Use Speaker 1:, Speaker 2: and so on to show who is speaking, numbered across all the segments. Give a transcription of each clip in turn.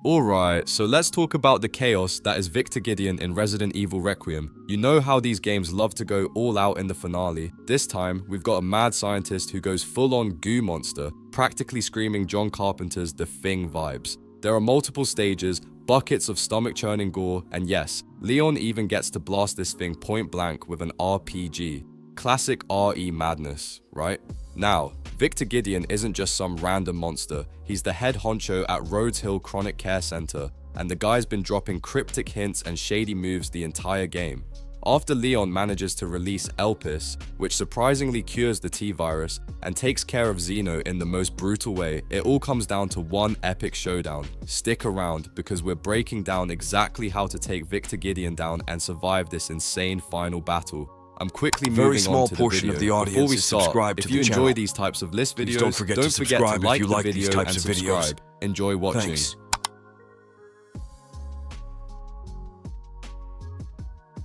Speaker 1: Alright, so let's talk about the chaos that is Victor Gideon in Resident Evil Requiem. You know how these games love to go all out in the finale. This time, we've got a mad scientist who goes full-on goo monster, practically screaming John Carpenter's The Thing vibes. There are multiple stages, buckets of stomach-churning gore, and yes, Leon even gets to blast this thing point blank with an RPG. Classic RE madness, right? Now, Victor Gideon isn't just some random monster, he's the head honcho at Rhodes Hill Chronic Care Center, and the guy's been dropping cryptic hints and shady moves the entire game. After Leon manages to release Elpis, which surprisingly cures the T-virus and takes care of Xeno in the most brutal way, it all comes down to one epic showdown. Stick around, because we're breaking down exactly how to take Victor Gideon down and survive this insane final battle. I'm quickly moving on to the video. Before we start, if you enjoy these types of list videos, don't forget to like the video and subscribe. Enjoy watching.
Speaker 2: Thanks.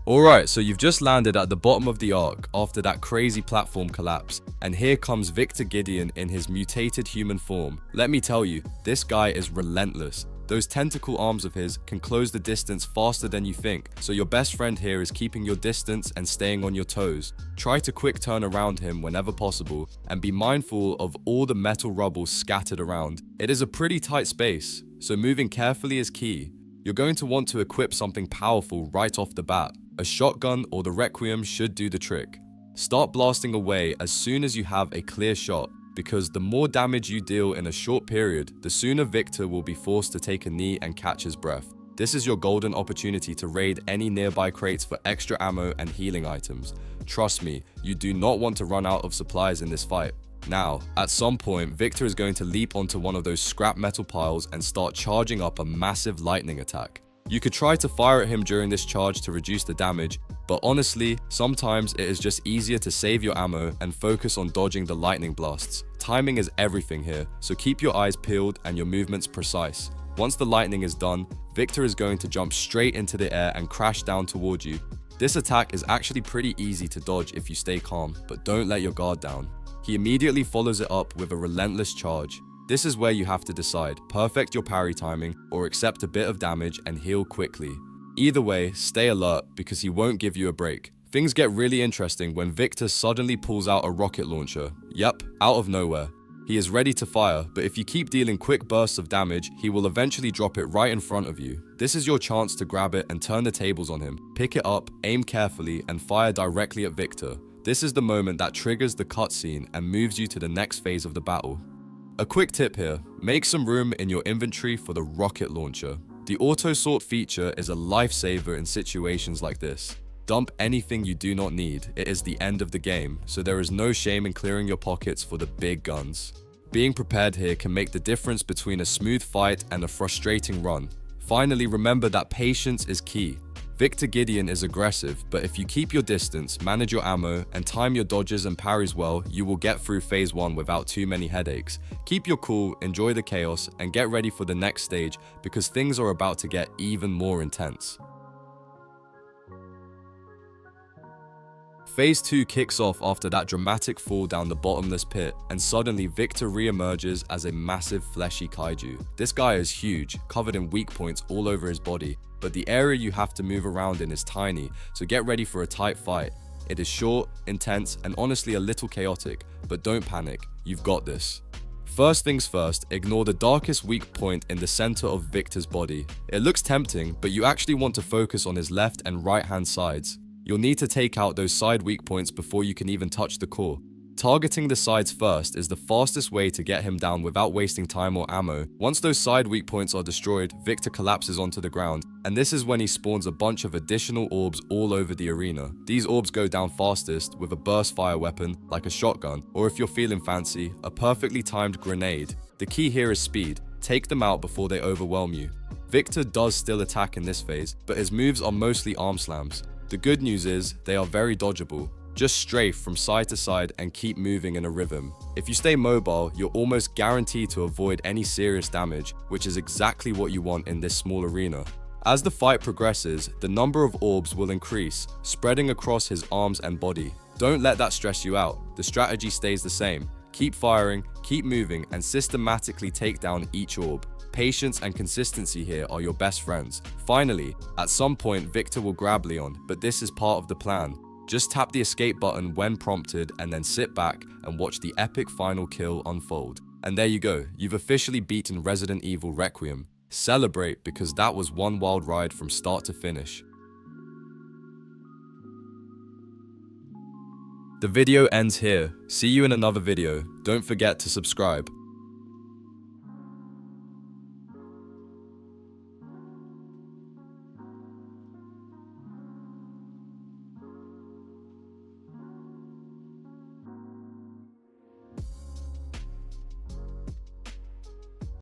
Speaker 1: Alright, so you've just landed at the bottom of the arc after that crazy platform collapse, and here comes Victor Gideon in his mutated human form. Let me tell you, this guy is relentless. Those tentacle arms of his can close the distance faster than you think, so your best friend here is keeping your distance and staying on your toes. Try to quick turn around him whenever possible, and be mindful of all the metal rubble scattered around. It is a pretty tight space, so moving carefully is key. You're going to want to equip something powerful right off the bat. A shotgun or the Requiem should do the trick. Start blasting away as soon as you have a clear shot, because the more damage you deal in a short period, the sooner Victor will be forced to take a knee and catch his breath. This is your golden opportunity to raid any nearby crates for extra ammo and healing items. Trust me, you do not want to run out of supplies in this fight. Now, at some point, Victor is going to leap onto one of those scrap metal piles and start charging up a massive lightning attack. You could try to fire at him during this charge to reduce the damage, but honestly, sometimes it is just easier to save your ammo and focus on dodging the lightning blasts. Timing is everything here, so keep your eyes peeled and your movements precise. Once the lightning is done, Victor is going to jump straight into the air and crash down towards you. This attack is actually pretty easy to dodge if you stay calm, but don't let your guard down. He immediately follows it up with a relentless charge. This is where you have to decide, perfect your parry timing or accept a bit of damage and heal quickly. Either way, stay alert because he won't give you a break. Things get really interesting when Victor suddenly pulls out a rocket launcher. Yep, out of nowhere. He is ready to fire, but if you keep dealing quick bursts of damage, he will eventually drop it right in front of you. This is your chance to grab it and turn the tables on him. Pick it up, aim carefully, and fire directly at Victor. This is the moment that triggers the cutscene and moves you to the next phase of the battle. A quick tip here, make some room in your inventory for the rocket launcher. The auto sort feature is a lifesaver in situations like this. Dump anything you do not need, it is the end of the game, so there is no shame in clearing your pockets for the big guns. Being prepared here can make the difference between a smooth fight and a frustrating run. Finally, remember that patience is key. Victor Gideon is aggressive, but if you keep your distance, manage your ammo, and time your dodges and parries well, you will get through phase 1 without too many headaches. Keep your cool, enjoy the chaos, and get ready for the next stage because things are about to get even more intense. Phase 2 kicks off after that dramatic fall down the bottomless pit, and suddenly Victor re-emerges as a massive fleshy kaiju. This guy is huge, covered in weak points all over his body, but the area you have to move around in is tiny, so get ready for a tight fight. It is short, intense, and honestly a little chaotic, but don't panic, you've got this. First things first, ignore the darkest weak point in the center of Victor's body. It looks tempting, but you actually want to focus on his left and right hand sides. You'll need to take out those side weak points before you can even touch the core. Targeting the sides first is the fastest way to get him down without wasting time or ammo. Once those side weak points are destroyed, Victor collapses onto the ground, and this is when he spawns a bunch of additional orbs all over the arena. These orbs go down fastest with a burst fire weapon, like a shotgun, or if you're feeling fancy, a perfectly timed grenade. The key here is speed. Take them out before they overwhelm you. Victor does still attack in this phase, but his moves are mostly arm slams. The good news is, they are very dodgeable. Just strafe from side to side and keep moving in a rhythm. If you stay mobile, you're almost guaranteed to avoid any serious damage, which is exactly what you want in this small arena. As the fight progresses, the number of orbs will increase, spreading across his arms and body. Don't let that stress you out. The strategy stays the same. Keep firing, keep moving, and systematically take down each orb. Patience and consistency here are your best friends. Finally, at some point Victor will grab Leon, but this is part of the plan. Just tap the escape button when prompted and then sit back and watch the epic final kill unfold. And there you go, you've officially beaten Resident Evil Requiem. Celebrate, because that was one wild ride from start to finish. The video ends here. See you in another video. Don't forget to subscribe.